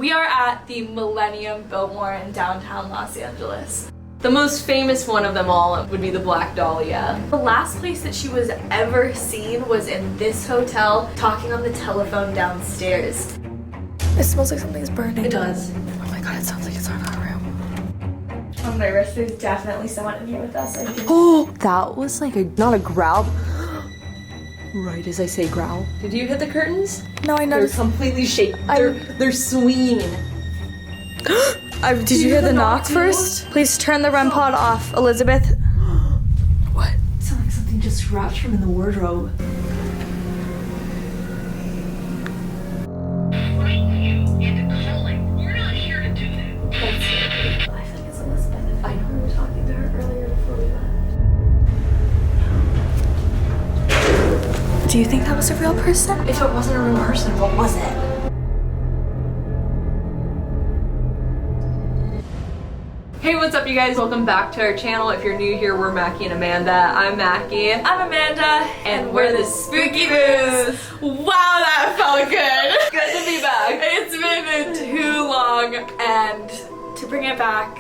We are at the Millennium Biltmore in downtown Los Angeles. The most famous one of them all would be the Black Dahlia. The last place that she was ever seen was in this hotel, talking on the telephone downstairs. It smells like something's burning. It does. Oh my god, it sounds like it's on our room. I'm nervous. There's definitely someone in here with us. I think. Oh, that was like not a growl. Right as I say growl. Did you hit the curtains? No, I noticed. They're completely shaking. They're swinging. Did you hear the knock first? Please turn the REM pod off, Elizabeth. What? It sounds like something just scratched from in the wardrobe. Do you think that was a real person? If it wasn't a real person, what was it? Hey, what's up you guys? Welcome back to our channel. If you're new here, we're Mackie and Amanda. I'm Mackie. I'm Amanda. And we're the Spooky Boos. Wow, that felt good. Good to be back. It's been too long, and to bring it back,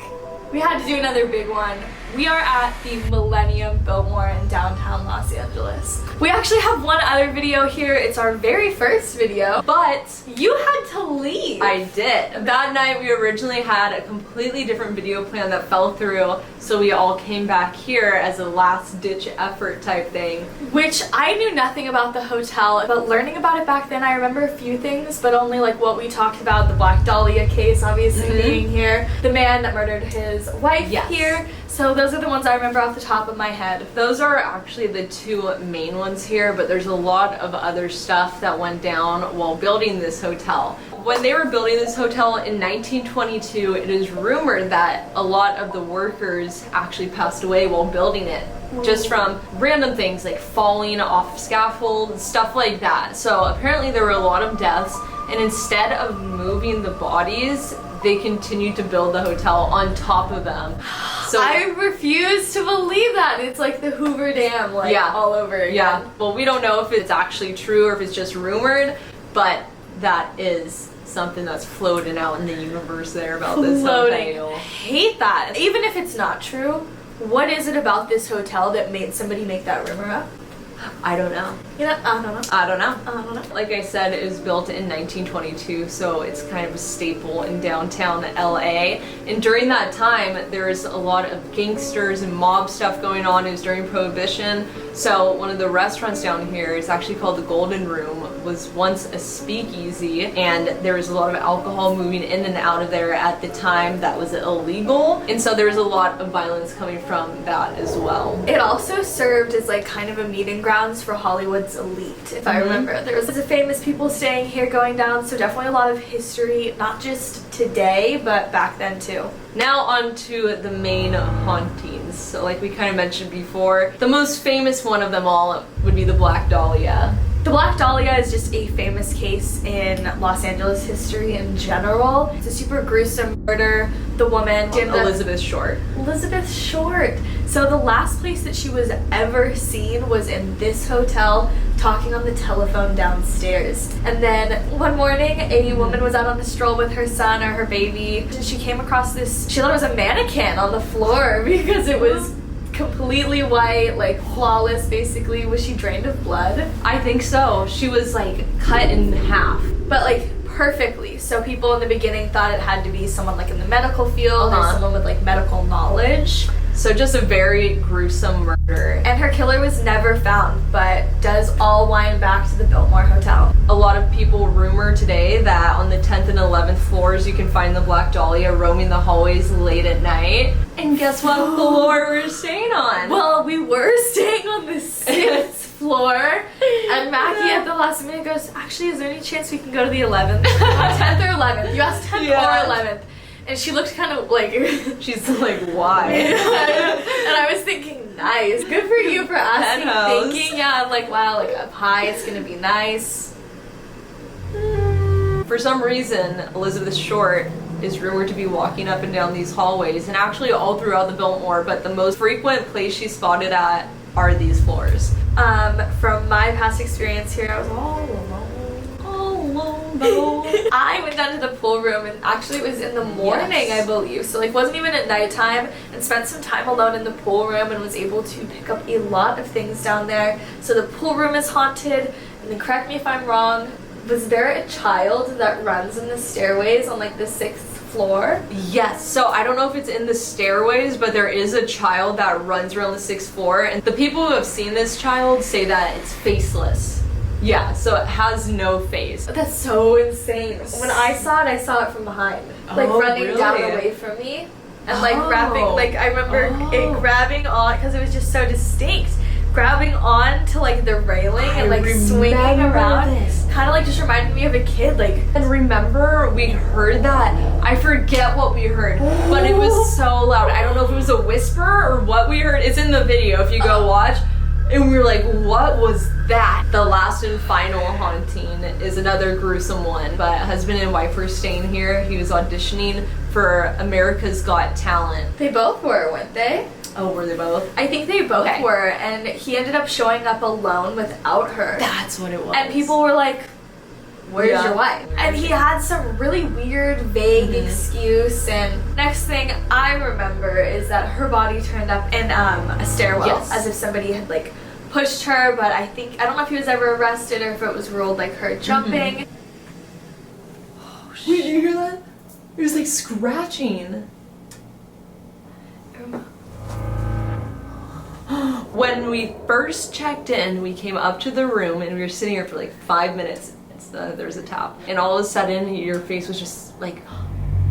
we had to do another big one. We are at the Millennium Biltmore in downtown Los Angeles. We actually have one other video here. It's our very first video, but you had to leave. I did. That night we originally had a completely different video plan that fell through, so we all came back here as a last ditch effort type thing. Which I knew nothing about the hotel, but learning about it back then, I remember a few things, but only like what we talked about, the Black Dahlia case obviously being here, the man that murdered his wife here. So those are the ones I remember off the top of my head. Those are actually the two main ones here, but there's a lot of other stuff that went down while building this hotel. When they were building this hotel in 1922, it is rumored that a lot of the workers actually passed away while building it. Just from random things like falling off scaffolds, stuff like that. So apparently there were a lot of deaths, and instead of moving the bodies, they continued to build the hotel on top of them. So I refuse to believe that. It's like the Hoover Dam, like all over again. Yeah. Well, we don't know if it's actually true or if it's just rumored, but that is something that's floating out in the universe there about this hotel. I hate that. Even if it's not true, what is it about this hotel that made somebody make that rumor up? I don't know. You know, I don't know. I don't know. I don't know. Like I said, it was built in 1922, so it's kind of a staple in downtown LA. And during that time, there's a lot of gangsters and mob stuff going on. It was during Prohibition. So one of the restaurants down here is actually called the Golden Room, was once a speakeasy, and there was a lot of alcohol moving in and out of there at the time that was illegal. And so there was a lot of violence coming from that as well. It also served as like kind of a meeting grounds for Hollywood's elite, if I remember. There was famous people staying here going down, so definitely a lot of history, not just today, but back then too. Now on to the main hauntings. So like we kind of mentioned before, the most famous one of them all would be the Black Dahlia. The Black Dahlia is just a famous case in Los Angeles history in general. It's a super gruesome murder. The woman, Elizabeth Short. Elizabeth Short. So the last place that she was ever seen was in this hotel, talking on the telephone downstairs. And then one morning, a woman was out on a stroll with her son or her baby, and she came across this, she thought it was a mannequin on the floor because it was completely white, like flawless basically. Was she drained of blood? I think so. She was like cut in half. But like perfectly. So people in the beginning thought it had to be someone like in the medical field or someone with like medical knowledge. So just a very gruesome murder. And her killer was never found, but does all wind back to the Biltmore Hotel. A lot of people rumor today that on the 10th and 11th floors you can find the Black Dahlia roaming the hallways late at night. And guess what floor we're staying on? Well, we were staying on the 6th floor, and Mackie at the last minute goes, actually, is there any chance we can go to the 11th? 10th or 11th? You asked 10th or 11th. And she looked kind of like... She's like, why? And I was thinking, nice. Good for you for asking, thinking. Yeah, I'm like, wow, like up high, it's gonna be nice. For some reason, Elizabeth Short is rumored to be walking up and down these hallways, and actually all throughout the Biltmore, but the most frequent place she's spotted at are these floors. From my past experience here, I was all alone. All alone. combo. I went down to the pool room, and actually it was in the morning, Yes. I believe. So like wasn't even at nighttime, and spent some time alone in the pool room and was able to pick up a lot of things down there. So the pool room is haunted, and then correct me if I'm wrong, was there a child that runs in the stairways on like the 6th floor? Yes, so I don't know if it's in the stairways, but there is a child that runs around the 6th floor, and the people who have seen this child say that it's faceless. Yeah, so it has no face. That's so insane. When I saw it from behind. Like Oh, running really? down away from me. And like Oh. grabbing, like I remember it grabbing on, because it was just so distinct, grabbing on to like the railing and like swinging around. Kind of like just reminded me of a kid, like. And remember, we heard that. I forget what we heard, but it was so loud. I don't know if it was a whisper or what we heard. It's in the video if you go watch. And we were like, what was that? The last and final haunting is another gruesome one, but husband and wife were staying here. He was auditioning for America's Got Talent. They both were, weren't they? Oh, were they both? I think they both Okay. were, and he ended up showing up alone without her. That's what it was. And people were like, where's Yeah. your wife? And he had some really weird, vague excuse. And next thing I remember is that her body turned up in a stairwell, Yes. as if somebody had like pushed her. But I don't know if he was ever arrested or if it was ruled like her jumping. Did you hear that? It was like scratching. When we first checked in, we came up to the room and we were sitting here for like 5 minutes. There was a tap, and all of a sudden your face was just like,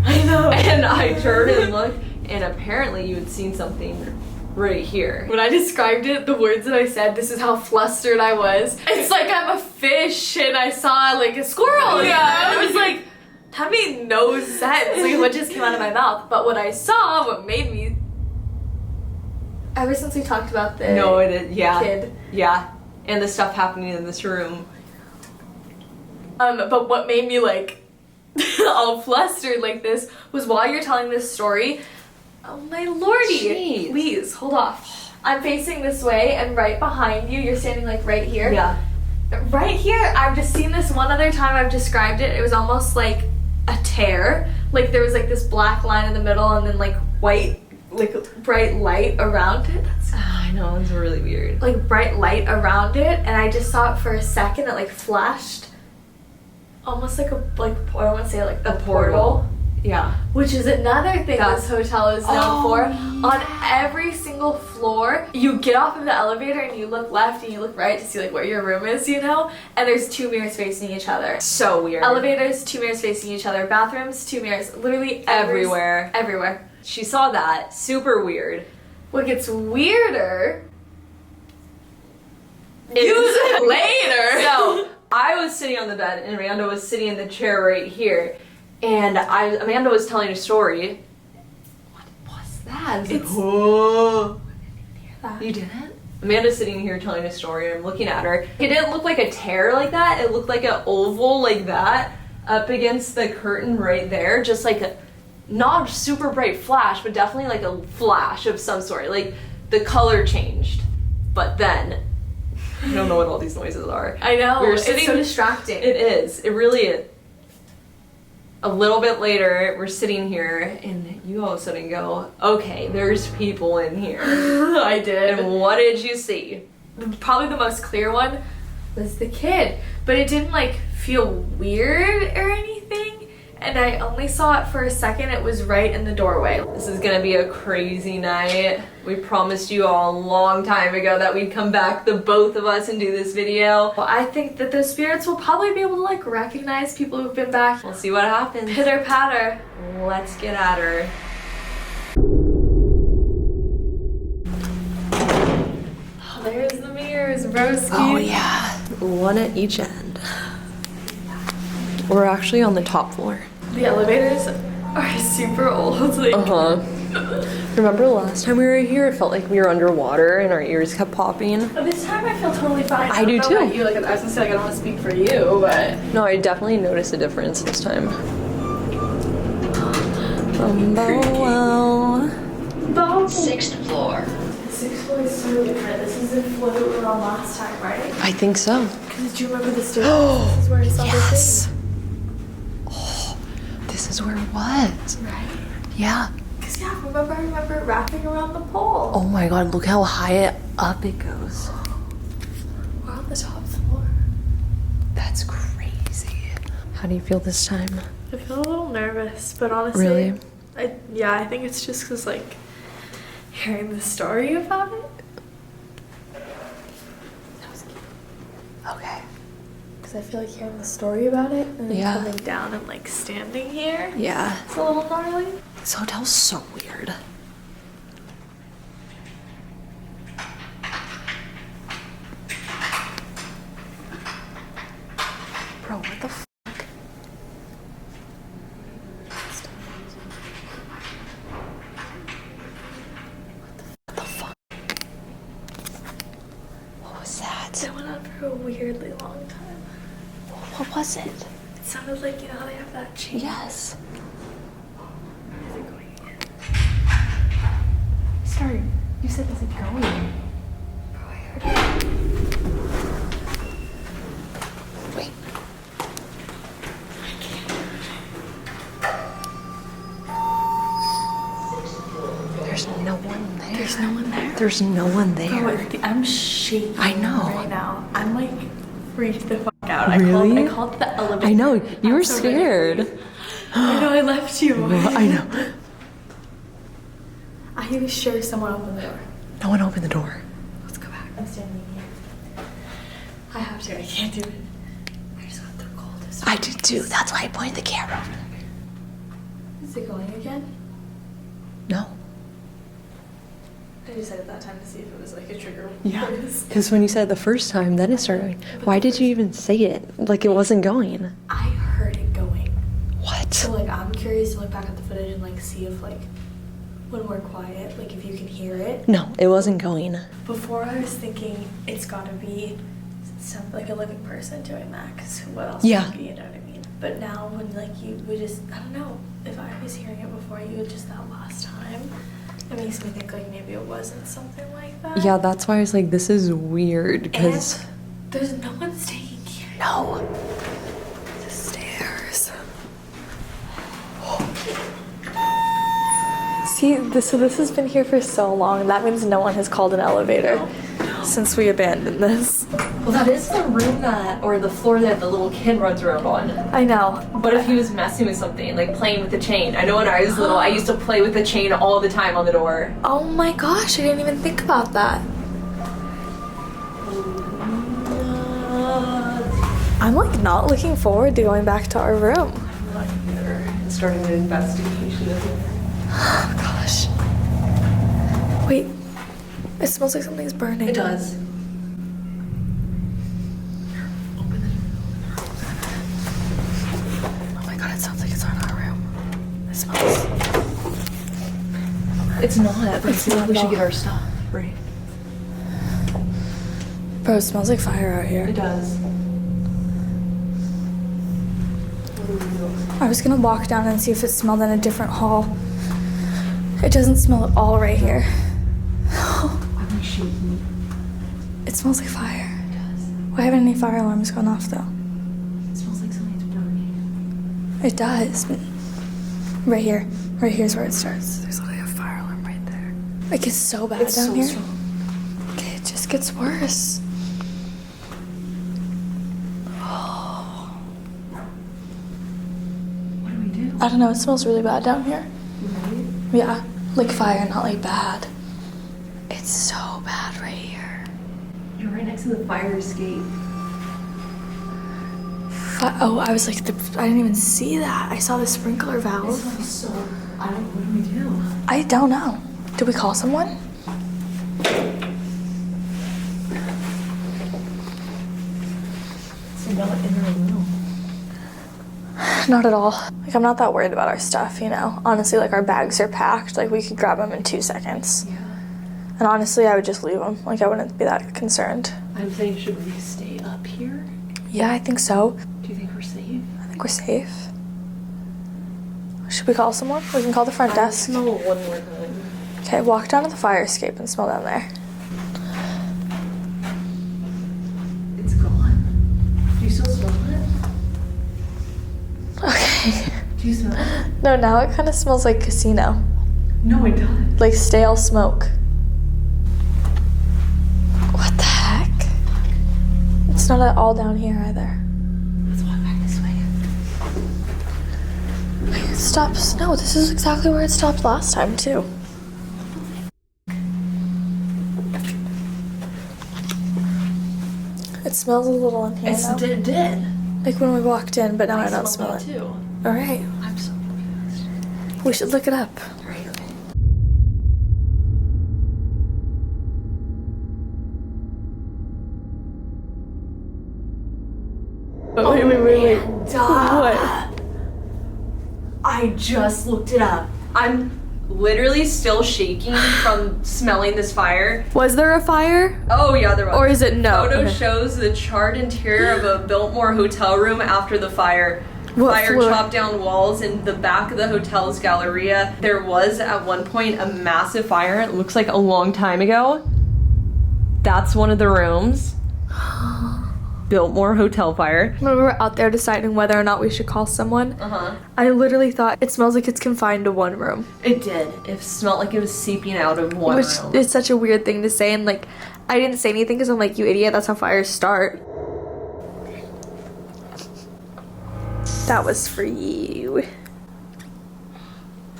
I know. And I turned and looked, and apparently you had seen something right here. When I described it, the words that I said, this is how flustered I was. It's like I'm a fish and I saw like a squirrel. Yeah. It was like, that made no sense. Like what just came out of my mouth. But what I saw, what made me. Ever since we talked about the kid. Yeah. And the stuff happening in this room. But what made me like all flustered like this was while you're telling this story. Oh my lordy! Jeez. Please hold off. I'm facing this way, and right behind you, you're standing like right here. Yeah. Right here, I've just seen this one other time. I've described it. It was almost like a tear. Like there was like this black line in the middle, and then like white, like bright light around it. I know, it's really weird. Like bright light around it, and I just saw it for a second. It like flashed. Almost like I don't want to say like a portal. Yeah. Which is another thing That's- this hotel is known for. yeah. On every single floor, you get off of the elevator and you look left and you look right to see like where your room is, you know? And there's 2 mirrors facing each other. So weird. Elevators, 2 mirrors facing each other. Bathrooms, 2 mirrors. Literally Everywhere. Everywhere. She saw that. Super weird. What gets weirder Use it later. So I was sitting on the bed and Amanda was sitting in the chair right here, and Amanda was telling a story. What was that? I was like, It's- whoa. that. You didn't? Amanda's sitting here telling a story and I'm looking at her. It didn't look like a tear like that. It looked like an oval like that up against the curtain right there. Just like a not super bright flash, but definitely like a flash of some sort. Like the color changed. But then I don't know what all these noises are. I know. We were it's sitting- so distracting. It is. It really is. A little bit later, we're sitting here, and you all of a sudden go, okay, there's people in here. I did. And what did you see? Probably the most clear one was the kid. But it didn't like feel weird or anything. And I only saw it for a second. It was right in the doorway. This is gonna be a crazy night. We promised you all a long time ago that we'd come back, the both of us, and do this video. Well, I think that those spirits will probably be able to like recognize people who've been back. We'll see what happens. Pitter patter. Let's get at her. Oh, there's the mirrors, broski. Oh yeah, one at each end. We're actually on the top floor. The elevators are super old. Like, Remember the last time we were here? It felt like we were underwater and our ears kept popping. This time I feel totally fine. I do don't know too. about you. Like, I was gonna say, like, I don't want to speak for you, but No, I definitely noticed a difference this time. Well. 6th floor. The 6th floor is so different. This is the floor that we were on last time, right? I think so. Because do you remember the stairs? This is where I saw the thing. this is where it was. Right? Yeah. Because, yeah, I remember it wrapping around the pole. Oh my god, look how high up it goes. We're on the top floor. That's crazy. How do you feel this time? I feel a little nervous, but honestly, Really? I think it's just because, like, hearing the story about it. That was cute. Okay. Because I feel like hearing the story about it and then Yeah. coming down and, like, standing here. Yeah. It's a little gnarly. This hotel's so weird. Bro, what the fuck? What the fuck? What was that? It went on for a weirdly long time. What was it? It sounded like, you know how they have that chain? Yes. Is it going again? Sorry, you said is it going? Bro, I heard it. Wait. There's no one there. There's no one there? There's no one there. Bro, I'm shaking I know. right now. I'm like freaked the fuck out. Really? I called the elevator. I know, you were I'm so ready. scared. I know, I left you. Well, I know. I was sure someone opened the door. No one opened the door. Let's go back. I'm standing here. I have to. I can't do it. I just got the coldest. I did too. That's why I pointed the camera. Is it going again? No. I just said it that time to see if it was like a trigger. Yeah. phrase. Because when you said it the first time, then it started. Why did you even say it? Like it wasn't going. I heard it going. What? So like I'm curious to look back at the footage and like see if like when we're quiet, like if you can hear it. No, it wasn't going. Before I was thinking it's gotta be some like a living person doing that, because what else Yeah. would it be, you know what I mean? But now when like you would just, I don't know, if I was hearing it before you just that last time, it makes me think like maybe it wasn't something like that. Yeah, that's why I was like, this is weird. Because And there's no one staying here. no. The stairs. See, so this has been here for so long. That means no one has called an elevator since we abandoned this. Well, that is the room or the floor that the little kid runs around on. I know. What if he was messing with something, like playing with the chain? I know when I was little, I used to play with the chain all the time on the door. Oh my gosh, I didn't even think about that. I'm like not looking forward to going back to our room. I'm not either. Starting an investigation of it. Oh gosh. Wait, it smells like something's burning. It does. Oh my god, it sounds like it's on our room. It smells. It's not, but I It's feel like not we at should all. get our stuff. Right. Bro, it smells like fire out here. It does. I was gonna walk down and see if it smelled in a different hall. It doesn't smell at all right here. I'm shaky. It smells like fire. It does. Why haven't any fire alarms gone off though? It smells like something's burning. It does. Right here. Right here's where it starts. There's literally a fire alarm right there. It gets so bad It's down so here. strong. Okay, it just gets worse. What do we do? I don't know, it smells really bad down here. Right? Yeah, like fire, not like bad. It's so bad right here. You're right next to the fire escape. Oh, I was like, I didn't even see that. I saw the sprinkler valve. So, what do we do? I don't know. Did we call someone? It's not in our room. Not at all. Like, I'm not that worried about our stuff, you know? Honestly, like, our bags are packed. Like, we could grab them in 2 seconds. Yeah. And honestly, I would just leave them. Like, I wouldn't be that concerned. I'm saying, should we stay up here? Yeah, I think so. Do you think we're safe? I think we're safe. Should we call someone? We can call the front desk. No, one more time. Okay, walk down to the fire escape and smell down there. It's gone. Do you still smell it? Okay. Do you smell it? No, now it kind of smells like casino. No, it doesn't. Like stale smoke. What the heck? It's not at all down here either. Let's walk back this way. Wait, it stops. No, this is exactly where it stopped last time too. It smells a little in here now. It did. Like when we walked in, but now I don't smell it. Too. All right, I'm so confused. we should look it up. Right. Wait. What? I just looked it up. I'm literally still shaking from smelling this fire. Was there a fire? Oh yeah, there was. Or is it no? Photo Okay. shows the charred interior of a Biltmore hotel room after the fire. What Fire floor? chopped down walls in the back of the hotel's galleria. There was at one point a massive fire. It looks like a long time ago. That's one of the rooms. Biltmore hotel fire. When we were out there deciding whether or not we should call someone, I literally thought it smells like it's confined to one room. It did. It smelled like it was seeping out of one Which room. is such a weird thing to say, and like, I didn't say anything because I'm like, you idiot, that's how fires start. That was for you.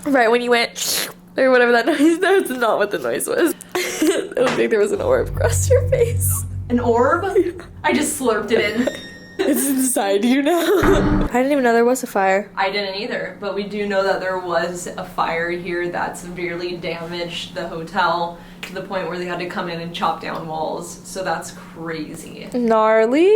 Right when you went, or whatever that noise, that's not what the noise was. It looked like there was an orb across your face. An orb? I just slurped it in. It's inside you now. I didn't even know there was a fire. I didn't either, but we do know that there was a fire here that severely damaged the hotel to the point where they had to come in and chop down walls. So that's crazy. Gnarly.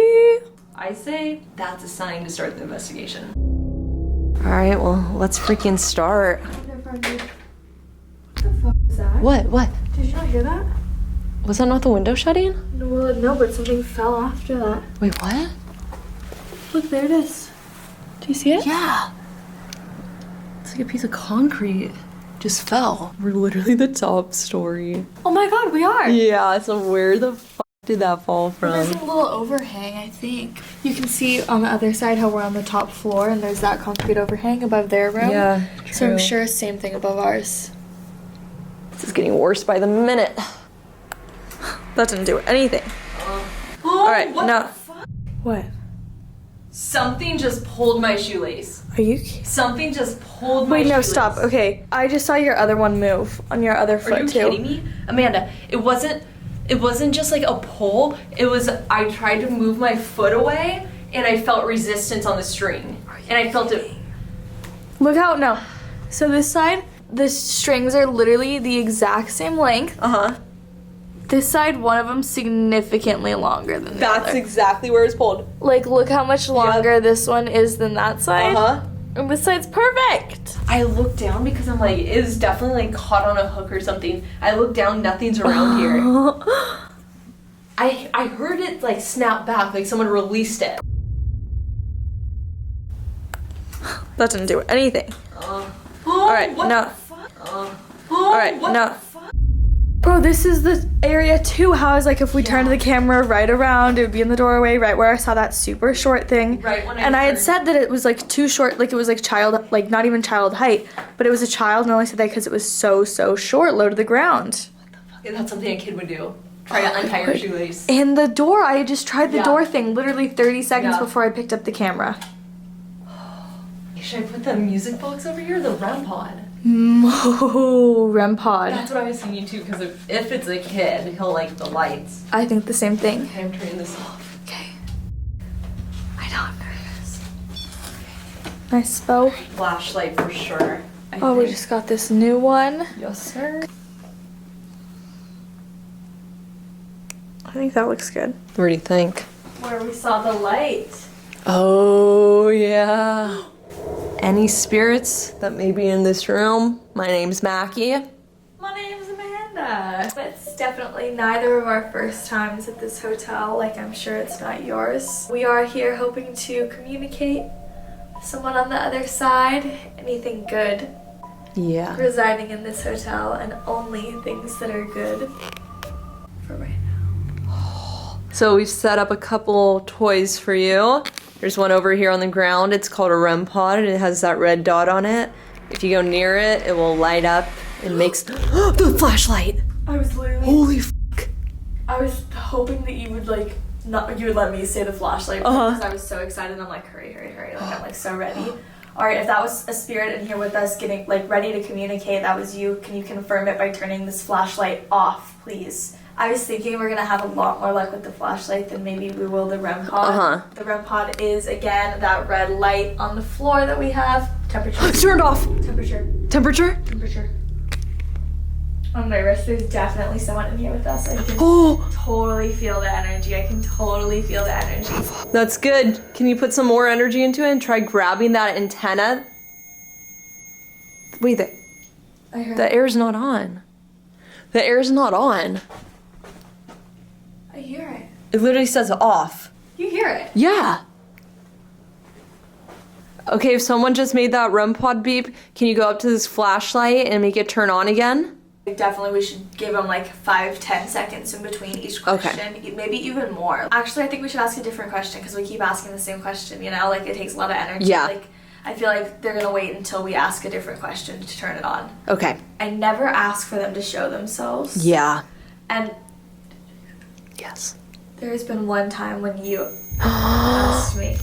I say that's a sign to start the investigation. All right, well, let's freaking start. What the fuck was that? What? Did you not hear that? Was that not the window shutting? Well, no, but something fell after that. Wait, what? Look, there it is. Do you see it? Yeah. It's like a piece of concrete just fell. We're literally the top story. Oh my god, we are. Yeah, so where the fuck did that fall There's from? a little overhang, I think. You can see on the other side how we're on the top floor and there's that concrete overhang above their room. Yeah, So I'm true. sure same thing above ours. This is getting worse by the minute. That didn't do anything. All right, now- What? Something just pulled my shoelace. Are you kidding? Something just pulled my Wait, no, shoelace. stop. Okay, I just saw your other one move on your other Are foot you too. kidding me? Amanda, it wasn't just like a pull. It was, I tried to move my foot away and I felt resistance on the string. And I felt it. Look how, no. So this side, the strings are literally the exact same length. Uh-huh. This side, one of them significantly longer than the That's other. exactly where it's pulled. Like, look how much longer this one is than that side. Uh-huh. And this side's perfect. I looked down because I'm like, it is definitely like caught on a hook or something. I look down, nothing's around here. I heard it like snap back, like someone released it. That didn't do anything. All right, no. All right, no. Bro, this is the area too. How I was like, if we turned the camera right around, it would be in the doorway, right where I saw that super short thing. Right when And I had said that it was like too short, like it was like child, like not even child height, but it was a child, and I only said that because it was so short, low to the ground. That's something a kid would do. Try to untie your shoelace. And the door, I had just tried the Yeah. door thing literally 30 seconds Yeah. before I picked up the camera. Should I put the music box over here or the REM pod? REM pod. That's what I was thinking too, because if it's a kid, he'll like the lights. I think the same thing. Okay, I'm turning this off. Okay. I know, I'm nervous. Nice bow. Flashlight for sure. Oh, we just got this new one. Yes, sir. I think that looks good. What do you think? Where we saw the light. Oh, yeah. Any spirits that may be in this room? My name's Mackie. My name's Amanda. It's definitely neither of our first times at this hotel, like I'm sure it's not yours. We are here hoping to communicate with someone on the other side. Anything good Yeah. residing in this hotel, and only things that are good for right now. So we've set up a couple toys for you. There's one over here on the ground. It's called a REM pod. It has that red dot on it. If you go near it, it will light up and makes the flashlight. I was literally. Holy fuck. I was hoping that you would like you would let me say the flashlight because I was so excited. I'm like, hurry. Like I'm like so ready. All right, if that was a spirit in here with us getting like ready to communicate, that was you. Can you confirm it by turning this flashlight off, please? I was thinking we're gonna have a lot more luck with the flashlight than maybe we will the REM pod. The REM pod is again that red light on the floor that we have. Temperature. It's turned off. Temperature. I'm nervous. There's definitely someone in here with us. I can totally feel the energy. That's good. Can you put some more energy into it and try grabbing that antenna? Wait, the air's not on. The air's not on. I hear it. It literally says off. You hear it? Yeah. Okay, if someone just made that REM pod beep, can you go up to this flashlight and make it turn on again? Definitely we should give them like 5-10 seconds in between each question. Okay. Maybe even more. Actually, I think we should ask a different question because we keep asking the same question, you know? Like it takes a lot of energy. Yeah. Like I feel like they're gonna wait until we ask a different question to turn it on. Okay. I never ask for them to show themselves. Yeah. And yes. There's been one time when you asked me.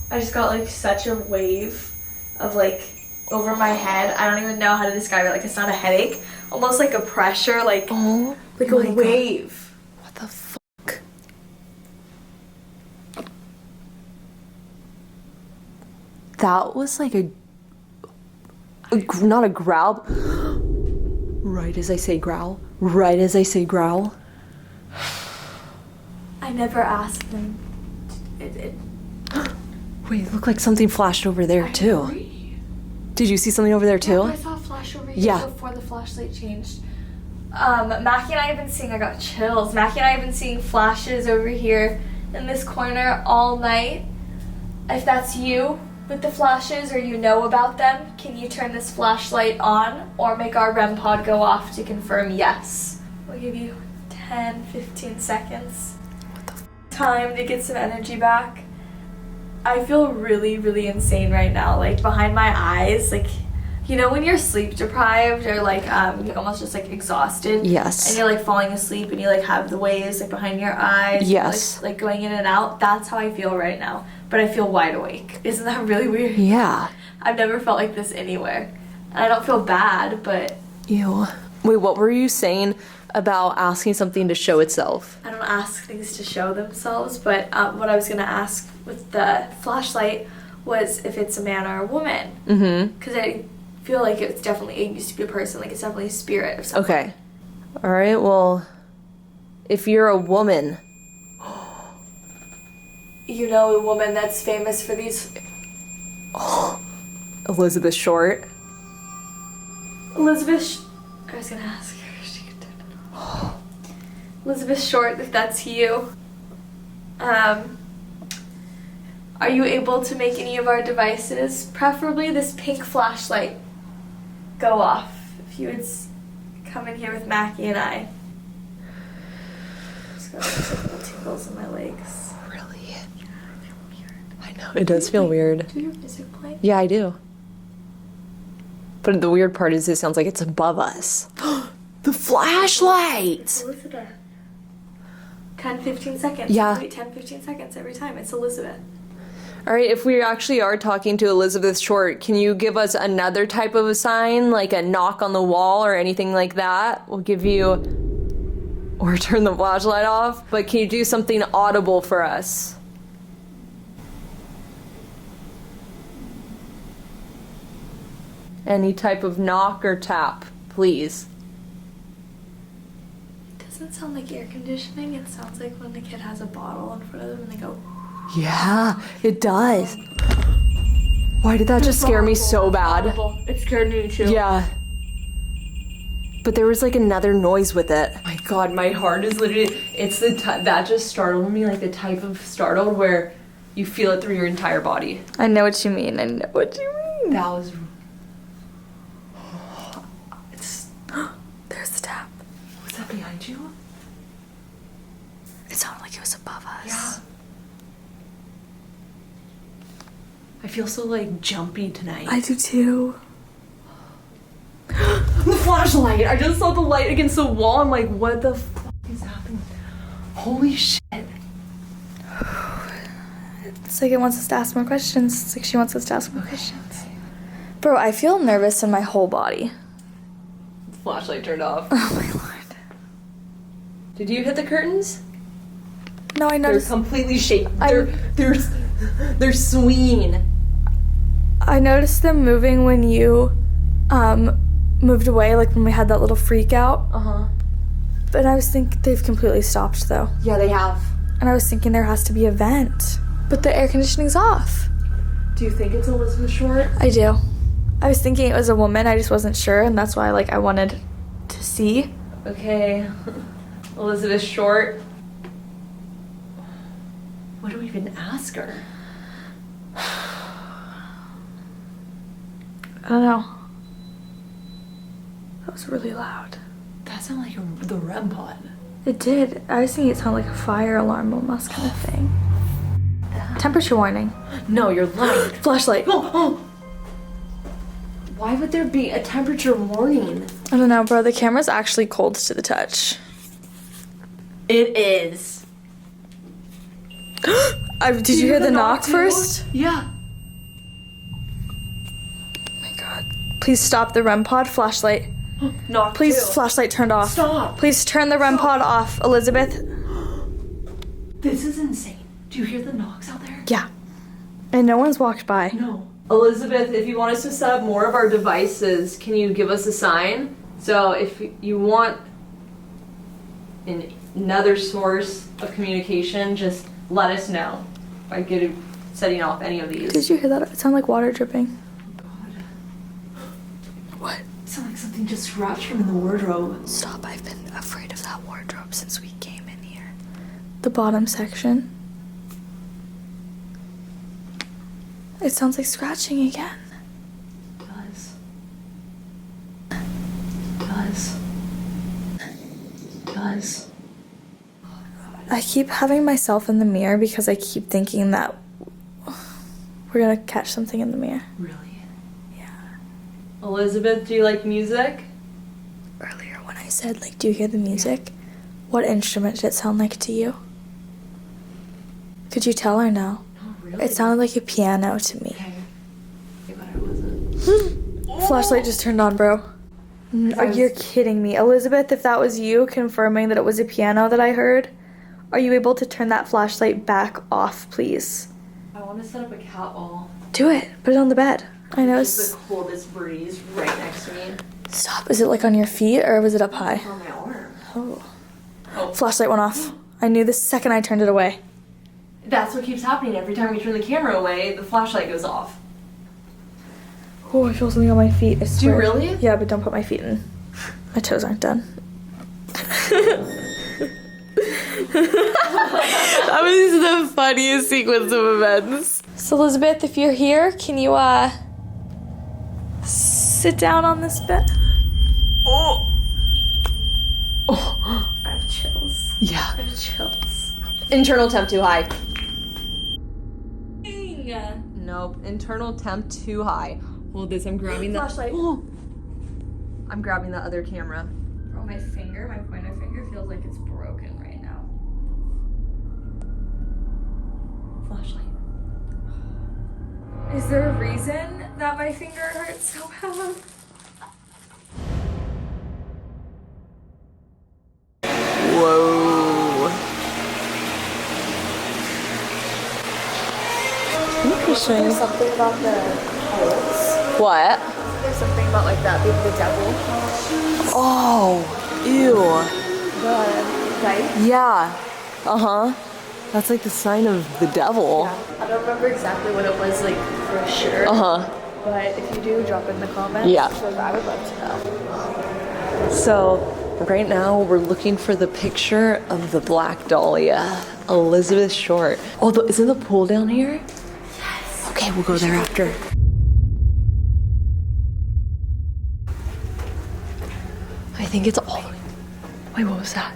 I just got like such a wave of like over my head. I don't even know how to describe it. Like it's not a headache, almost like a pressure, like a wave. God. What the fuck? That was like not a growl. Right as I say growl. I never asked them. Wait, it looked like something flashed over there too. Agree. Did you see something over there too? Yeah, I saw a flash over here before the flashlight changed. Mackie and I have been seeing, I got chills. Mackie and I have been seeing flashes over here in this corner all night. If that's you with the flashes or you know about them, can you turn this flashlight on or make our REM pod go off to confirm yes? We'll give you 10-15 seconds. What the time to get some energy back. I feel really, really insane right now. Like behind my eyes, like, you know when you're sleep deprived or like you're almost just like exhausted? Yes. And you're like falling asleep and you like have the waves like behind your eyes. Yes. Like going in and out. That's how I feel right now. But I feel wide awake. Isn't that really weird? Yeah. I've never felt like this anywhere. And I don't feel bad, but... Ew. Wait, what were you saying about asking something to show itself? I don't ask things to show themselves, but what I was going to ask with the flashlight was if it's a man or a woman. Mm-hmm. Because I feel like it used to be a person, like it's definitely a spirit of something. Okay. All right, well, if you're a woman... You know a woman that's famous for these... Elizabeth Short. I was going to ask her if she could turn it off. Elizabeth Short, if that's you. Are you able to make any of our devices, preferably this pink flashlight, go off? If you would come in here with Mackie and I. Just got like little tingles in my legs. Really? Yeah, I feel weird. I know, it does feel weird. Do you have music playing? Yeah, I do. But the weird part is it sounds like it's above us. The flashlight! Elizabeth. 10-15 seconds. Yeah. Wait 10-15 seconds every time. It's Elizabeth. All right, if we actually are talking to Elizabeth Short, can you give us another type of a sign, like a knock on the wall or anything like that? We'll give you... Or turn the flashlight off. But can you do something audible for us? Any type of knock or tap, please. It doesn't sound like air conditioning. It sounds like when the kid has a bottle in front of them and they go... Yeah, it does. Why did that just scare me so bad? It scared me too. Yeah. But there was like another noise with it. Oh my god, my heart is literally... It's the that just startled me, like the type of startled where you feel it through your entire body. I know what you mean. That was... There's the tap. Was that behind you? It sounded like it was above us. Yeah. I feel so like jumpy tonight. I do too. The flashlight! I just saw the light against the wall. I'm like, what the fuck is happening? Holy shit. It's like it wants us to ask more questions. It's like she wants us to ask more questions. Bro, I feel nervous in my whole body. The flashlight turned off. Oh my lord. Did you hit the curtains? No, I noticed. They're completely shaking. They're swinging. I noticed them moving when you moved away, like when we had that little freak out. Uh-huh. But I was thinking they've completely stopped though. Yeah, they have. And I was thinking there has to be a vent. But the air conditioning's off. Do you think it's Elizabeth Short? I do. I was thinking it was a woman, I just wasn't sure, and that's why I wanted to see. Okay. Elizabeth Short. What do we even ask her? I don't know. That was really loud. That sounded like the REM pod. It did. I was thinking it sounded like a fire alarm almost kind of thing. Temperature warning. No, you're lying. Flashlight. Oh. Why would there be a temperature warning? I don't know, bro. The camera's actually cold to the touch. It is. Did you hear the knock first? Yeah. Oh my god. Please stop the REM pod. Flashlight. Knock Please, two. flashlight turned off. Stop. Please turn the REM pod off, Elizabeth. This is insane. Do you hear the knocks out there? Yeah. And no one's walked by. No. Elizabeth, if you want us to set up more of our devices, can you give us a sign? So if you want another source of communication, just let us know by setting off any of these. Did you hear that? It sounded like water dripping. Oh god. What? It sounded like something just scratched from in the wardrobe. Stop. I've been afraid of that wardrobe since we came in here. The bottom section. It sounds like scratching again. It does. It does. It does. I keep having myself in the mirror because I keep thinking that we're gonna catch something in the mirror. Really? Yeah. Elizabeth, do you like music? Earlier when I said, do you hear the music? What instrument did it sound like to you? Could you tell or no? No, really? It sounded like a piano to me. Okay. Okay, but I wasn't. Flashlight just turned on, bro. You're kidding me. Elizabeth, if that was you confirming that it was a piano that I heard, are you able to turn that flashlight back off, please? I want to set up a cat wall. Do it. Put it on the bed. I know. It's the coldest breeze right next to me. Stop. Is it on your feet or was it up high? On my arm. Oh. Flashlight went off. I knew the second I turned it away. That's what keeps happening. Every time we turn the camera away, the flashlight goes off. Oh, I feel something on my feet. I swear. Do you really? Yeah, but don't put my feet in. My toes aren't done. That was the funniest sequence of events. So Elizabeth, if you're here, can you sit down on this bed? Oh. I have chills. Yeah. I have chills. Internal temp too high. Dang. Nope. Internal temp too high. Hold this. I'm grabbing the Flashlight. Oh. I'm grabbing the other camera. Oh, my pointer finger feels like it's broken right now. Flashlight. Is there a reason that my finger hurts so bad? Whoa. Interesting. There's something about the holes. What? There's something about that being the devil. Oh. Ew. The right? Yeah. Uh-huh. That's like the sign of the devil. Yeah. I don't remember exactly what it was for sure. Uh-huh. But if you do, drop it in the comments. Yeah. Because I would love to know. So right now we're looking for the picture of the Black Dahlia, Elizabeth Short. Oh, isn't the pool down here? Yes. Okay, we'll go there after. I think it's all. Wait, what was that?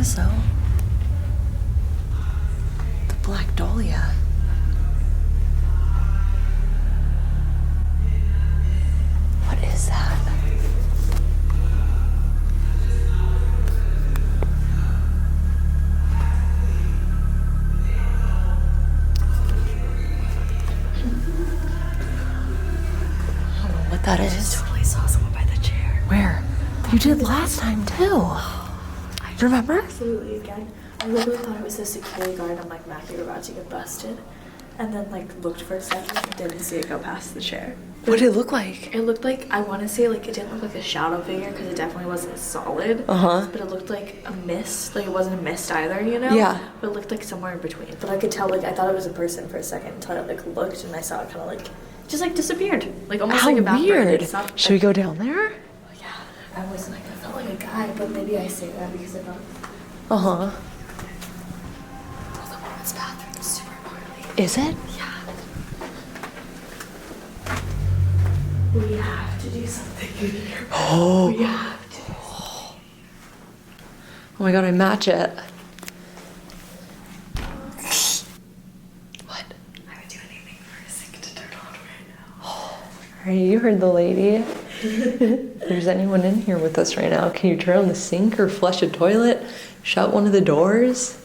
espresso. The Black Dahlia. What is that? I don't know what that is. I just totally saw someone by the chair. Where? You did last time too. Remember? Absolutely again. I literally thought it was a security guard. I'm like, Matt, you're about to get busted. And then like looked for a second and didn't see it go past the chair. What did it look like? It looked like, I want to say like it didn't look like a shadow figure because it definitely wasn't solid. Uh-huh. But it looked like a mist. Like it wasn't a mist either, you know? Yeah. But it looked like somewhere in between. But I could tell, like I thought it was a person for a second until I like looked and I saw it kind of like just like disappeared. Like almost How like evaporated. weird. It's not- Should we go down there? Yeah. I was like, I felt like a guy, but maybe I say that because I felt. Uh-huh. Oh, the woman's bathroom is super gnarly. Is it? Yeah. We have to do something in here. Oh. We have to. Oh my god, I match it. What? I would do anything for a sink to turn on right now. Alright, you heard the lady. If there's anyone in here with us right now, can you turn on the sink or flush a toilet? Shut one of the doors?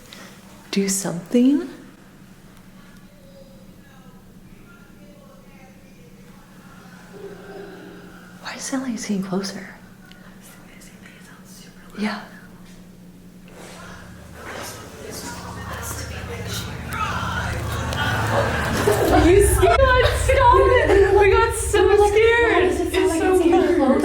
Do something? Why does it sound like it's getting closer? Yeah. Are you scared? Stop it! We got so scared. It's so weird.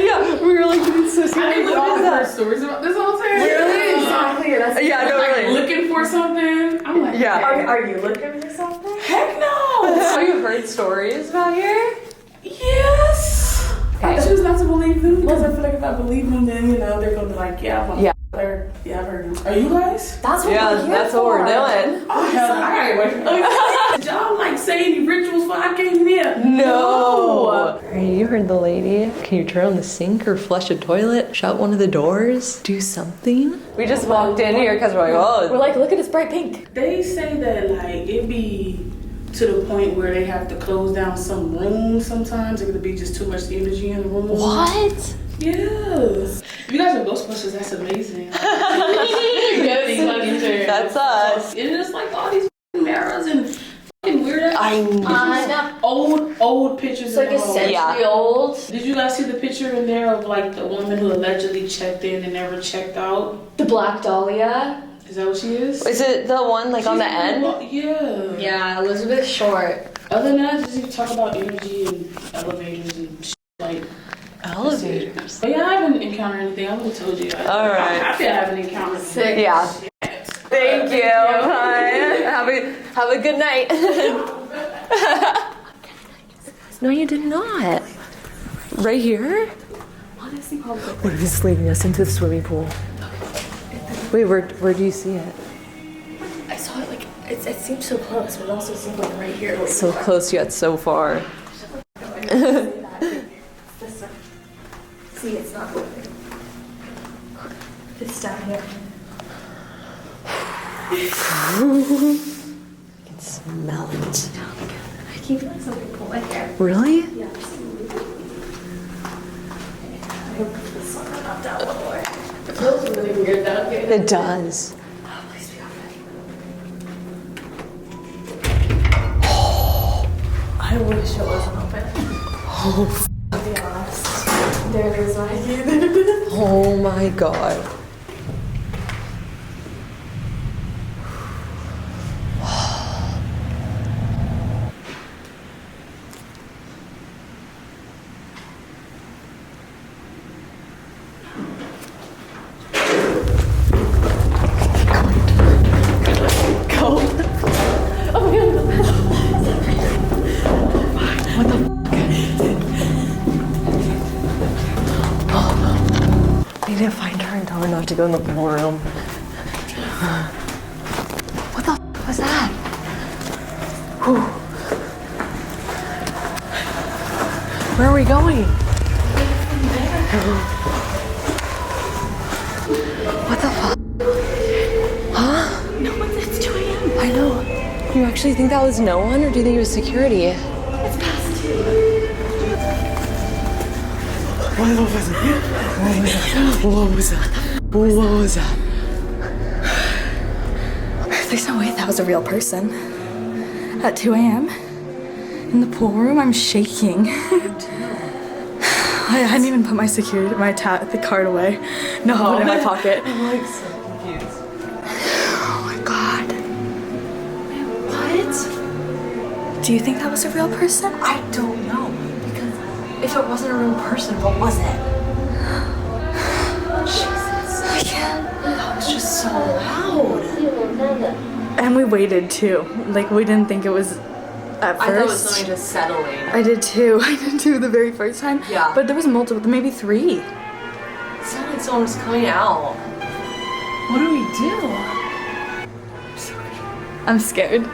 Yeah, we were like getting so scared. I What is that? stories about this all the time. Really? Exactly. That's Yeah, no, Like really. looking for something. I'm like, Yeah. Are you looking for something? heck no. Have you heard stories about here? Yes. I Okay. choose not to believe them because I feel like if I believe them, then you know they're gonna be like, yeah, I'm a Yeah. yeah, I've heard them. Are you guys? That's what Yeah, we're here that's what we're for. doing. Oh hell, no, I gotta wait. Did y'all like say any rituals before I came here? No. Alright, you heard the lady. Can you turn on the sink or flush a toilet? Shut one of the doors? Do something? We just walked in here because we're like, We're oh. like, look at this bright pink. They say that like it be to the point where they have to close down some rooms sometimes. It could be just too much energy in the room. What? Yes. If you guys are Ghostbusters, that's amazing. That's us. It is like all these mirrors and fucking weird I know. old pictures. It's like in a the home. century Yeah. old. Did you guys see the picture in there of like the woman who allegedly checked in and never checked out? The Black Dahlia. Is that what she is? Is it the one like on the She's end? Yeah. Yeah, Elizabeth Short. Other than that, just talk about energy and elevators and shit like. Elevators. But yeah, I haven't encountered anything. I would have told you. All right. I feel I haven't encountered Sick. Yeah. Thank you. Bye. Have a good night. No, you did not. Right here? Honestly, probably. What if it's leading us into the swimming pool? Wait, where do you see it? I saw it like it seemed so close, but it also seemed like right here. Wait, So close yet so far. This one. See, it's not moving. It's down here. I can smell it. I keep feeling something pull my hair. Really? Yeah, absolutely. I hope this one went up down one more. It feels really weird down here. It does. Oh, please be alright. I wish it wasn't open. Oh, To be honest. There it is right here. oh my god. We need to find her and tell her not to go in the ballroom. What the was that? Whew. Where are we going? What the fuck? You actually think that was no one, or do you think it was security? It's past 2. What was that? What was that? There's no way that was a real person. At 2 a.m. in the pool room, I'm shaking. I hadn't even put my the card away. No, put it in my pocket. I'm like so confused. Oh my god. What? Do you think that was a real person? I don't know. Because if it wasn't a real person, what was it? Jesus. That was just so loud. And we waited too. Like, we didn't think it was at first. I thought it was something just settling. I did too. I did too the very first time. Yeah. But there was multiple, maybe 3. It sounded like someone was coming out. What do we do? I'm scared.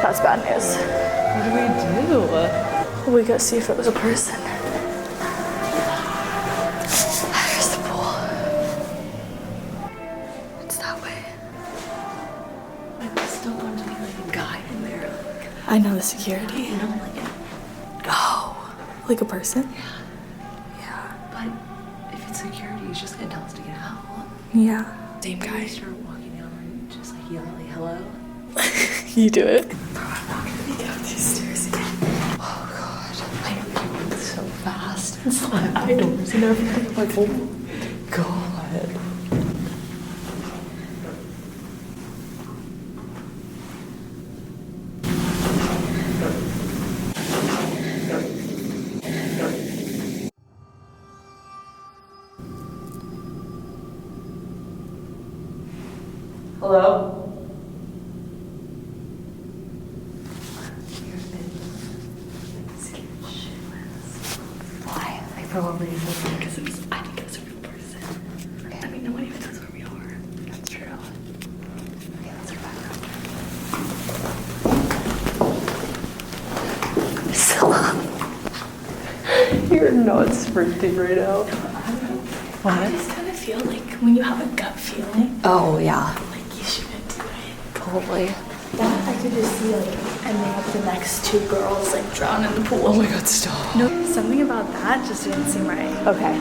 That's bad news. What do we do? We go see if it was a person. There's the pool. It's that way. I still want to be like a guy in there. I know the security. You know, like it. Oh, like a person? Yeah. But if it's security, he's just gonna tell us to get out. Yeah. Same guy. We start walking down and just like yelling like hello. You do it. Bro, I'm not gonna make it up these stairs again. Oh god. I'm going so fast. It's like eye doors and everything. Like, oh my god. Hello? Why? Like for what reason? Because I think it was a real person. Okay. I mean, no one even knows where we are. That's true. Okay, let's go back up. You're not sprinting right now. I just kind of feel like when you have a gut feeling, Oh, yeah. like you shouldn't do it. Totally. That I could just see like ending up the next 2 girls like drown in the pool. Oh my god, stop. No, something about that just didn't seem right. Okay.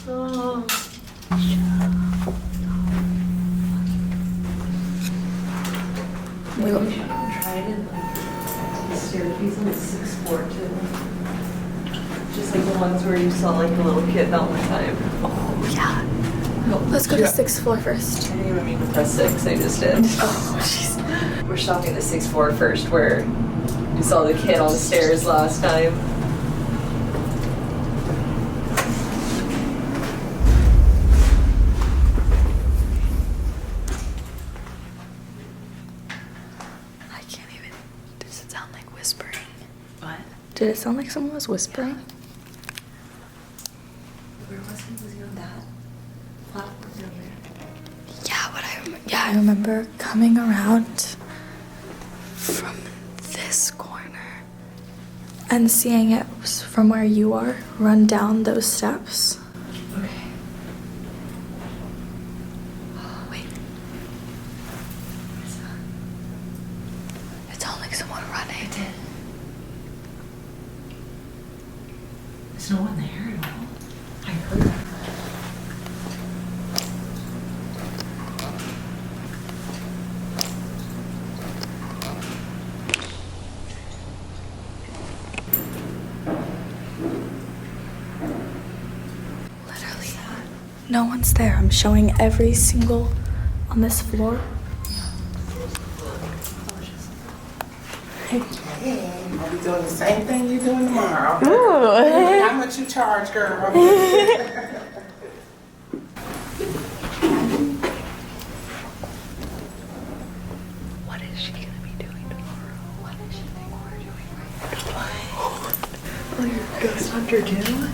Oh. Maybe we should try it in like the staircase on the 6th floor too. Just like the ones where you saw like the little kid that one time. Oh yeah. Let's go to 6th floor first. I didn't even mean to press 6, I just did. Oh jeez. We're stopping the 6th floor first where you saw the kid on the stairs last time. I can't even. Does it sound like whispering? What? Did it sound like someone was whispering? Where was he? Was he on that platform over there? Yeah, I remember coming around from this corner and seeing it was from where you are run down those steps. Okay. Wait. It sounded like someone running. It did. There's no one there at all. I heard that. Literally, no one's there. I'm showing every single on this floor. Hey, I'll be doing the same thing you're doing tomorrow. Ooh. How much you charge, girl? What is she gonna be doing tomorrow? What? Ghost Hunter 2?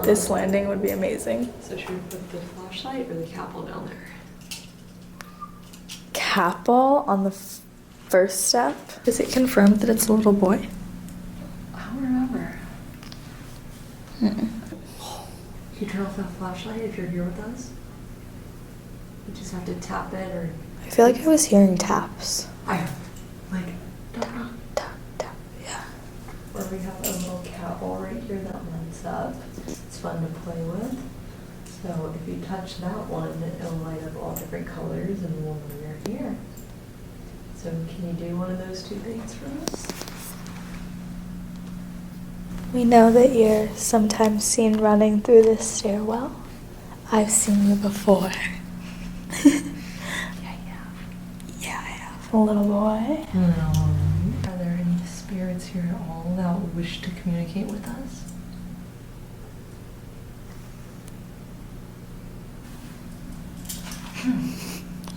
This landing would be amazing. So should we put the flashlight or the capel down there? Capel on the first step. Is it confirmed that it's a little boy? I don't remember. Mm-mm. You turn off that flashlight if you're here with us? You just have to tap it or... I feel like I was hearing taps. Like... Tap, tap, yeah. Or we have a little capel right here that lights up. It's fun to play with. So if you touch that one, it'll light up all different colors and we'll know you're here. So can you do one of those two things for us? We know that you're sometimes seen running through this stairwell. I've seen you before. Yeah, I have. A little boy. Are there any spirits here at all that wish to communicate with us?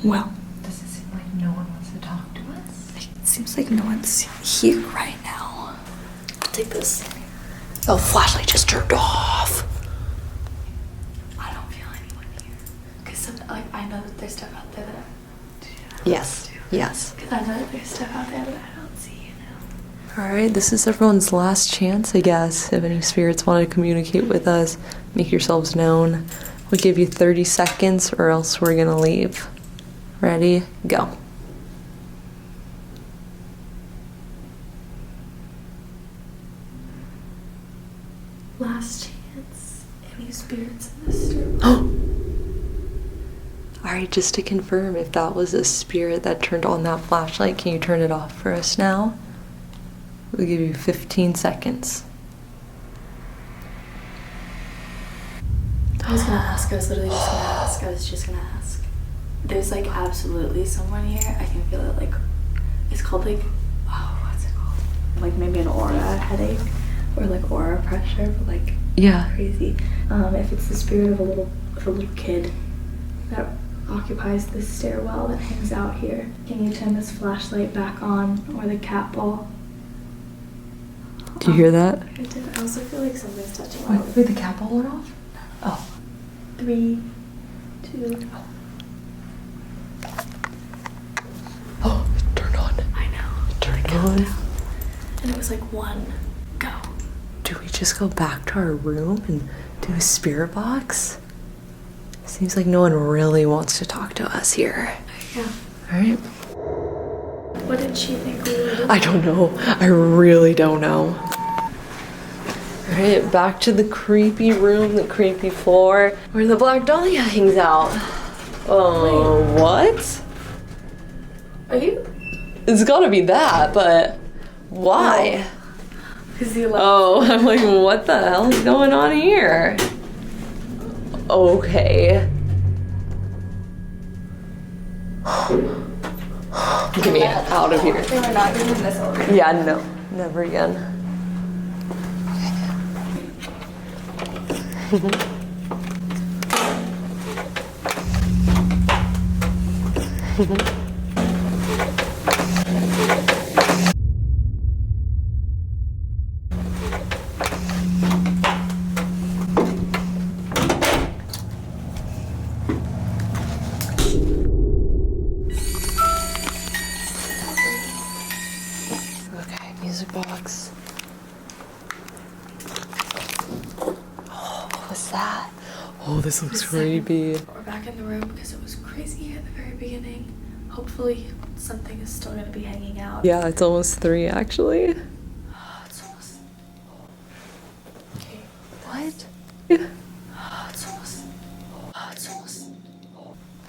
Well, Does it seem like no one wants to talk to us? it seems like no one's here right now. I'll take this. Oh, flashlight just turned off. I don't feel anyone here. Because I know that there's stuff out there that I... Yes. Yes. Because I know that there's stuff out there that I don't see, you know. Alright, this is everyone's last chance, I guess. If any spirits want to communicate with us, make yourselves known. We'll give you 30 seconds or else we're gonna leave. Ready? Go. Last chance. Any spirits in this stairwell? Alright, just to confirm, if that was a spirit that turned on that flashlight, can you turn it off for us now? We'll give you 15 seconds. I was gonna ask. I was literally just gonna ask. I was just gonna ask. There's like absolutely someone here. I can feel it. Like it's called like, oh, what's it called? Like maybe an aura headache or like aura pressure, but like Yeah. crazy. If it's the spirit of a little kid that occupies this stairwell that hangs out here, can you turn this flashlight back on or the cat ball? Do you hear that? I did. I also feel like something's touching my Wait, the cap all went off? Oh. 3, 2. Oh, it turned on. I know. It turned The on. countdown. And it was like 1, go. Do we just go back to our room and do a spirit box? Seems like no one really wants to talk to us here. Yeah. Alright. What did she think we were doing? I don't know. I really don't know. Alright, back to the creepy room, the creepy floor, where the Black Dahlia hangs out. Oh, what? Are you? It's gotta be that, but why? Because you love. Oh, I'm like, what the hell is going on here? Okay. Get me out of here. They were not doing this already. Yeah, no, never again. Okay, music box. Oh, what was that? Oh, this looks creepy. We're back in the room because it was crazy at the very beginning. Hopefully, something is still gonna be hanging out. Yeah, it's almost 3 actually. It's almost. Okay. What? It's almost. It's almost.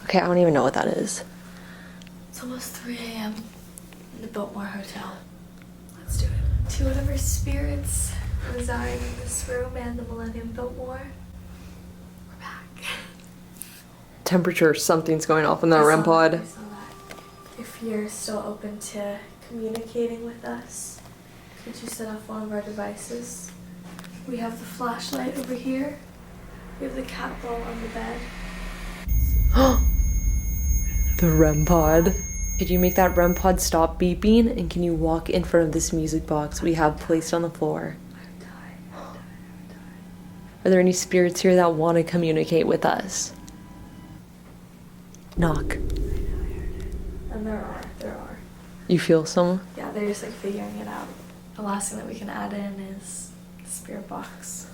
Okay, I don't even know what that is. It's almost 3 a.m. in the Biltmore Hotel. Let's do it. To whatever spirits reside in this room and the Millennium Biltmore, we're back. Temperature, something's going off in the I REM saw that, pod. I saw that. If you're still open to communicating with us, could you set off one of our devices? We have the flashlight over here. We have the cat ball on the bed. The REM pod. Could you make that REM pod stop beeping? And can you walk in front of this music box we have placed on the floor? Are there any spirits here that want to communicate with us? Knock. And there are. You feel some? Yeah, they're just like figuring it out. The last thing that we can add in is the spirit box.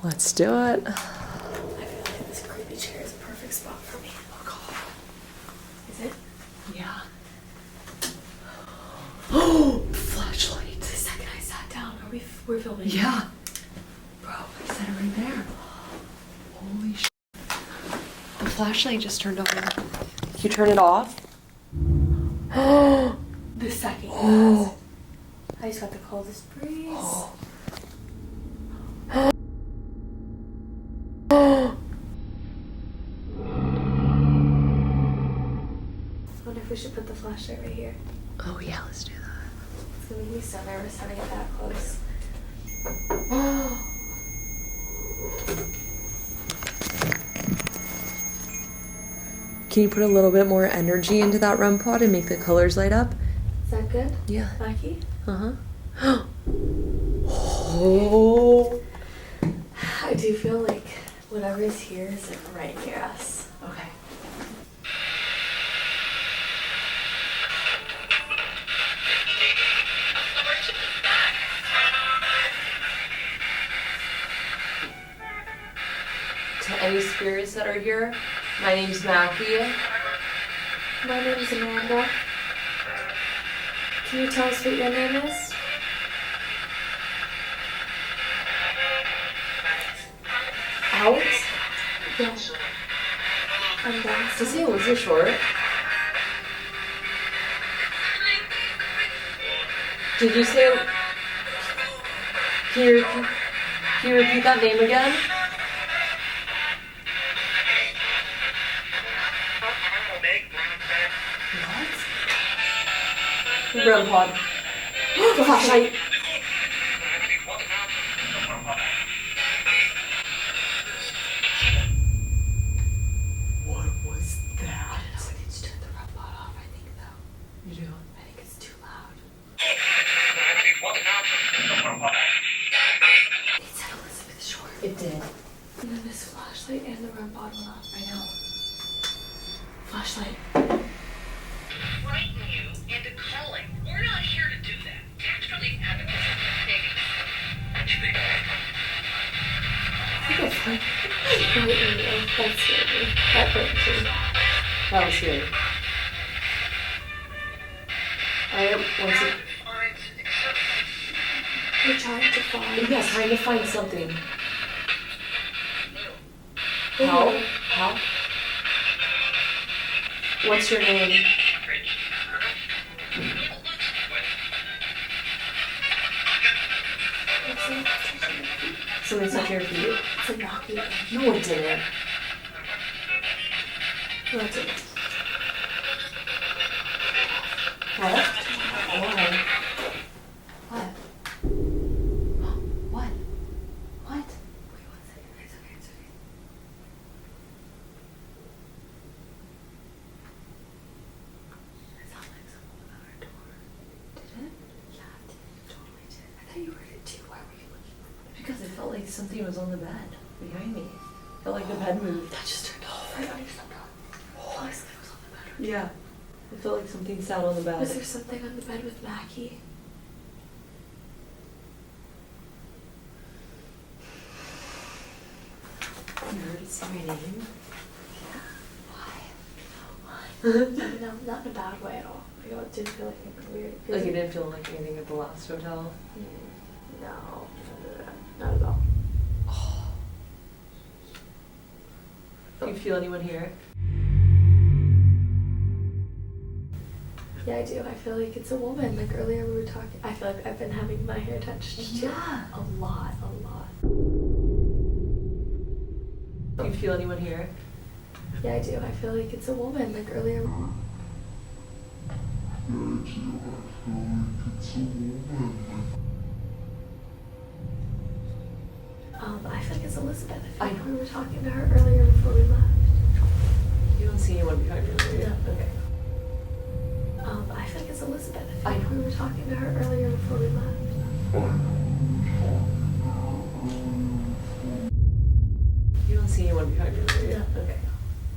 Let's do it. I feel like this creepy chair is a perfect spot for me. Oh god. Is it? Yeah. Oh, flashlight. The second I sat down, we're filming? Yeah. Bro, I said it right there. Holy sh**. The flashlight just turned on. Can you turn it off? Oh. The second. Oh. I just got the coldest breeze. Oh. I wonder if we should put the flashlight right here. Oh yeah, let's do that. It's gonna make me so nervous having it that close. Can you put a little bit more energy into that REM pod and make the colors light up? Is that good? Yeah. Mackie? Uh-huh. Oh. I do feel like whatever is here is like right near us. Okay. To any spirits that are here, my name's Mackie. My name is Amanda. Can you tell us what your name is? Alex? Yeah. I'm Dax. Does he Alyssa Short? Did you say... Can you repeat that name again? What? REM pod. The flashlight. What was that? I don't know. We need to turn the REM pod off, I think, though. You do? I think it's too loud. It said Elizabeth Short. It did. And then this flashlight and the REM pod went off. I know. Flashlight. Frighten you into calling. We're not here to do that. Tax relief advocates are taking what you think? That's scary. That hurt too. That was good. Alright, what's it? Aren't accepted. We're trying to find. Yeah, trying to find something. Ew. How? What's your name? Somebody touch your feet? It's a knocky. No, it didn't. No, it didn't. What? Why? What? What? What? Wait 1 second. It's okay. It sounded like someone at our door. Did it? Yeah, it did. It totally did. I thought you heard it too. Why were you looking? Because it felt like something was on the bed behind me. It felt like the bed moved. That just turned off. I thought you stepped on. Oh, I thought it was on the bed. Yeah. It felt like something sat on the bed. Was there something on the bed with Mackie? You heard it say my name? No, not in a bad way at all. Like, it didn't feel like anything weird. Like it didn't feel like anything at the last hotel? No, not at all. Do you feel anyone here? Yeah, I do. I feel like it's a woman. Like earlier we were talking. I feel like I've been having my hair touched too. Yeah. A lot. Do you feel anyone here? Yeah, I do. I feel like it's a woman. Like earlier. I feel like it's Elizabeth. I feel like we were talking to her earlier before we left. You don't see anyone behind you, do you? No. Okay. I feel like it's Elizabeth. I I feel like we were talking to her earlier before we left. see anyone behind you, right? No. Okay.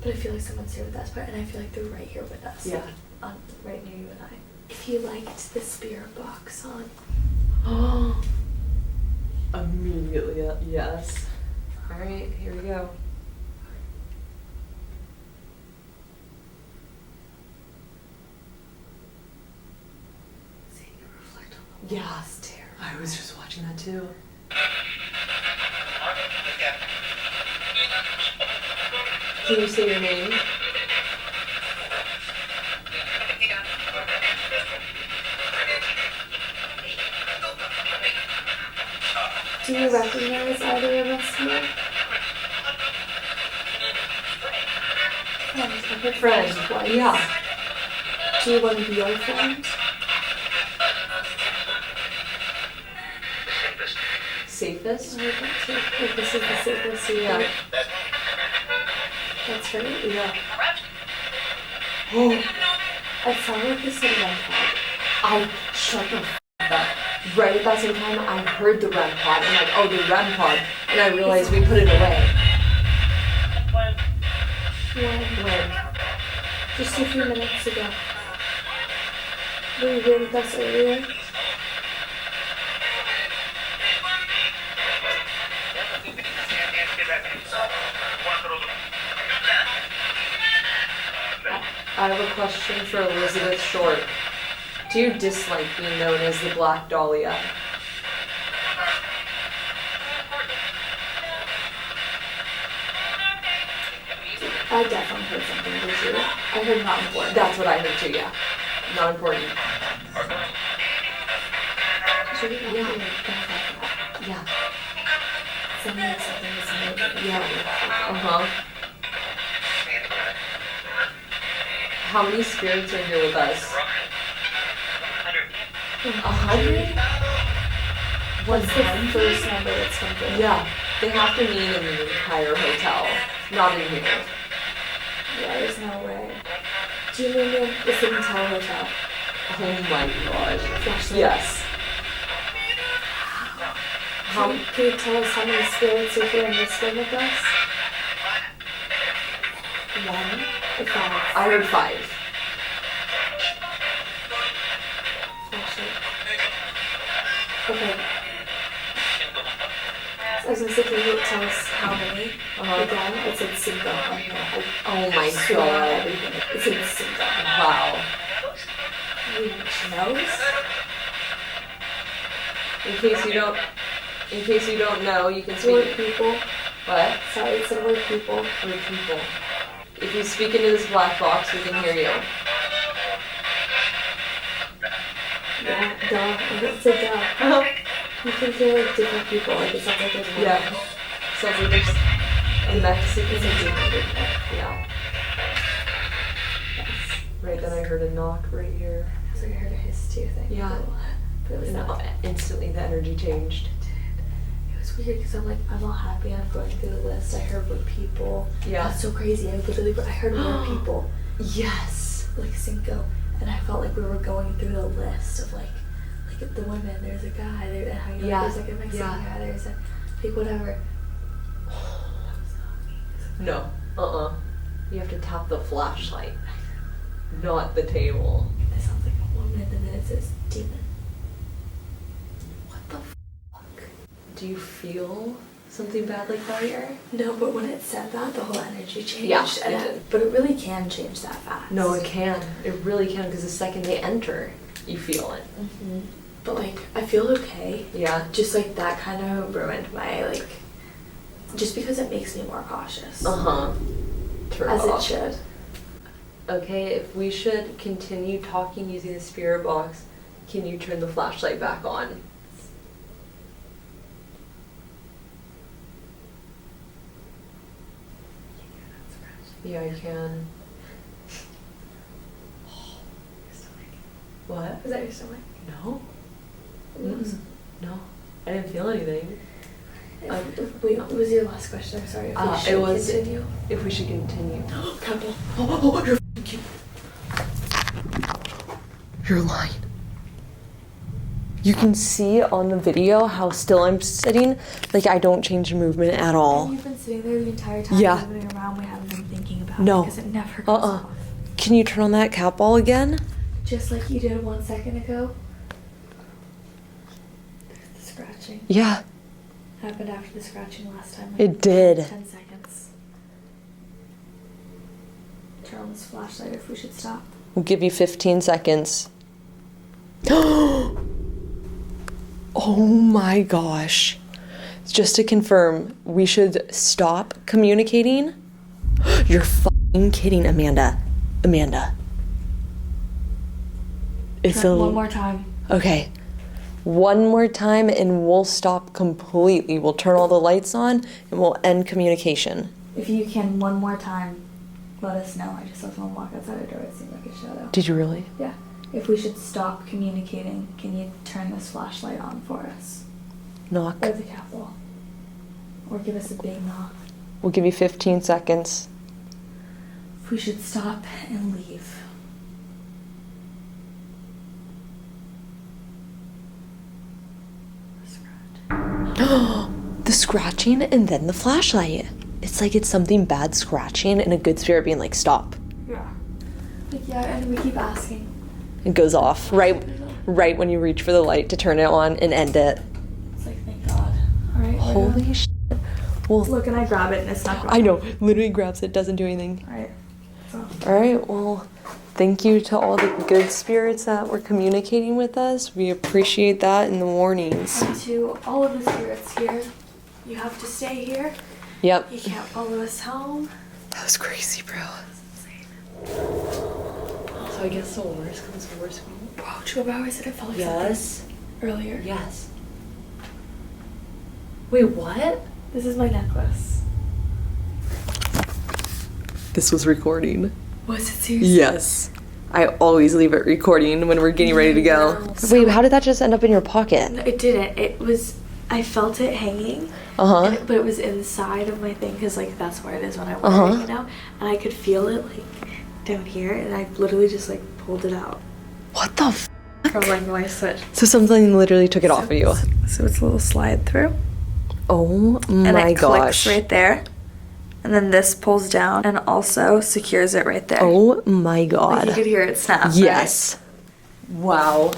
But I feel like someone's here with us, and I feel like they're right here with us. Yeah. Like, right near you and I. If you liked the spirit box on. Oh. Immediately, yes. Alright, here we go. Seeing it reflect on the Yeah, I was just watching that too. Can you say your name? Do you recognize either of us here? Friend. I heard Friend. twice. Yeah. Do you want to be our friend? Safest? I would like to. Like, this is the safest you Yeah. That's right. Yeah. Oh, I sound like this in one pod. I shut the f up. Right at that same time, I heard the REM pod. I'm like, oh, the REM pod. And I realized we put it away. When? Just a few minutes ago. Were you here with us earlier? I have a question for Elizabeth Short. Do you dislike being known as the Black Dahlia? I definitely heard something. Did you? I heard not important. That's what I heard too, yeah. Not important. Should we not Yeah. hear that? Yeah. Something like something is something. Yeah. Uh-huh. How many spirits are here with us? 100? What's the first number that's come through? Yeah. They have to mean in the entire hotel, not in here. Yeah, there's no way. Do you mean it's an entire hotel? Oh my gosh. Flashlight? Yes. Can you tell us how many spirits are here in this room with us? 1 or 5? I heard 5. Flashlight. Okay. I was gonna say, can you tell us how many? Again, it said cinco on here. Oh my swear on god. everything. It said cinco. Wow. Which knows? In case you don't know, you can We're speak. people. What? Sorry, it said we're people. We're people. If you speak into this black box, we can hear you. Yeah, duh. It said duh. You can hear like different people. Like it sounds like there's one. Yeah. Sounds like there's a Mexican. Yeah. Yes. Right, then I heard a knock right here. So I heard a hiss too thing. Yeah. But it was And not. instantly the energy changed. It was weird because I'm like, I'm all happy. I'm going through the list. I heard we're people. Yeah. That's so crazy. I heard we're people. Yes. Like cinco. And I felt like we were going through the list of like the women. There's a guy. There, how you know, Yeah. there's like a Mexican Yeah. guy. There's a like whatever. No. You have to tap the flashlight, not the table. It sounds like a woman, and then it says demon. What the fuck? Do you feel something bad like that here? No, but when it said that, the whole energy changed. Yeah, and it did. But it really can change that fast. No, it can. It really can, because the second they enter, you feel it. Mm-hmm. But like, I feel okay. Yeah. Just like that kind of ruined my like. Just because it makes me more cautious. Turn As off. it should. Okay, if we should continue talking using the spirit box, can you turn the flashlight back on? Yeah, I can. What? Is that your stomach? No. No. I didn't feel anything. Wait, what was your last question? I'm sorry. If we should It was continue. if we should continue. Couple. Oh, you're f***ing cute. You're lying. You can see on the video how still I'm sitting. Like, I don't change movement at all. You've been sitting there the entire time, Yeah. moving around. We haven't been thinking about No. it because it never goes off. Can you turn on that cat ball again? Just like you did 1 second ago. The scratching Yeah, happened after the scratching last time. Like it did. 10 seconds. Turn on this flashlight if we should stop. We'll give you 15 seconds. Oh my gosh. Just to confirm, we should stop communicating? You're fucking kidding, Amanda. Amanda. It's Turn one more time. Okay. One more time and we'll stop completely. We'll turn all the lights on and we'll end communication. If you can, one more time, let us know. I just saw someone walk outside our door. It seemed like a shadow. Did you really? Yeah. If we should stop communicating, can you turn this flashlight on for us? Knock. Or the cat ball. Or give us a big knock. We'll give you 15 seconds. If we should stop and leave. The scratching and then the flashlight. It's like it's something bad scratching and a good spirit being like, stop. Yeah. Like, yeah, and we keep asking. It goes off right when you reach for the light to turn it on and end it. It's like, thank God. Alright. Holy shit. Well, Look, and I grab it and it's not I know, literally grabs it, doesn't do anything. Alright. So. Alright, well, thank you to all the good spirits that were communicating with us. We appreciate that in the mornings. And to all of the spirits here, you have to stay here. Yep. You can't follow us home. That was crazy, bro. So I guess the worst comes to worst. Wow, 12 hours and I felt like Yes. something earlier. Yes. Wait, what? This is my necklace. This was recording. Was it serious? Yes. I always leave it recording when we're getting ready to go. No. Wait, how did that just end up in your pocket? No, it didn't. It was, I felt it hanging. Uh-huh. But it was inside of my thing because like that's where it is when I wear Uh-huh. it, you know? And I could feel it like down here and I literally just like pulled it out What the f? from like my switch. So something literally took it off of you. So it's a little slide through. Oh And my it gosh. clicks right there. And then this pulls down and also secures it right there. Oh my Like god. you could hear it snap. right? Yes. Wow.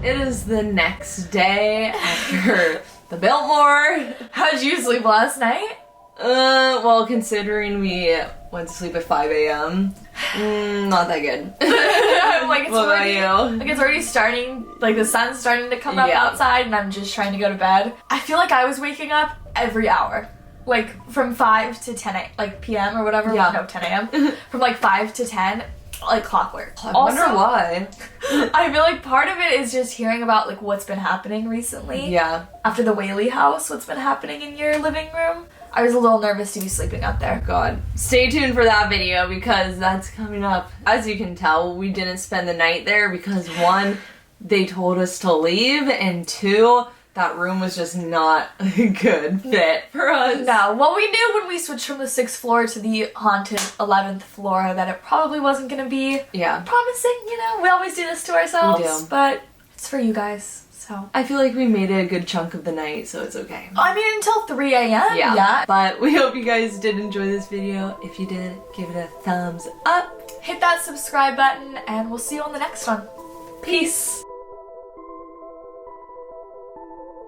It is the next day after the Biltmore. How'd you sleep last night? Well, considering we went to sleep at 5 a.m., not that good. I'm like, it's What about already, you? like it's already starting, like the sun's starting to come up Yeah. outside and I'm just trying to go to bed. I feel like I was waking up every hour. Like from 5 to 10 like p.m. or whatever. Yeah. No, 10 a.m. From like 5 to 10, like clockwork. I wonder why. I feel like part of it is just hearing about like what's been happening recently. Yeah. After the Whaley house, what's been happening in your living room. I was a little nervous to be sleeping out there. God. Stay tuned for that video because that's coming up. As you can tell, we didn't spend the night there because one, they told us to leave, and two, that room was just not a good fit for us. No, well, we knew when we switched from the 6th floor to the haunted 11th floor that it probably wasn't gonna be Yeah. promising, you know? We always do this to ourselves, We do. but it's for you guys, so. I feel like we made it a good chunk of the night, so it's okay. I mean, until 3 a.m., yeah. But we hope you guys did enjoy this video. If you did, give it a thumbs up. Hit that subscribe button, and we'll see you on the next one. Peace.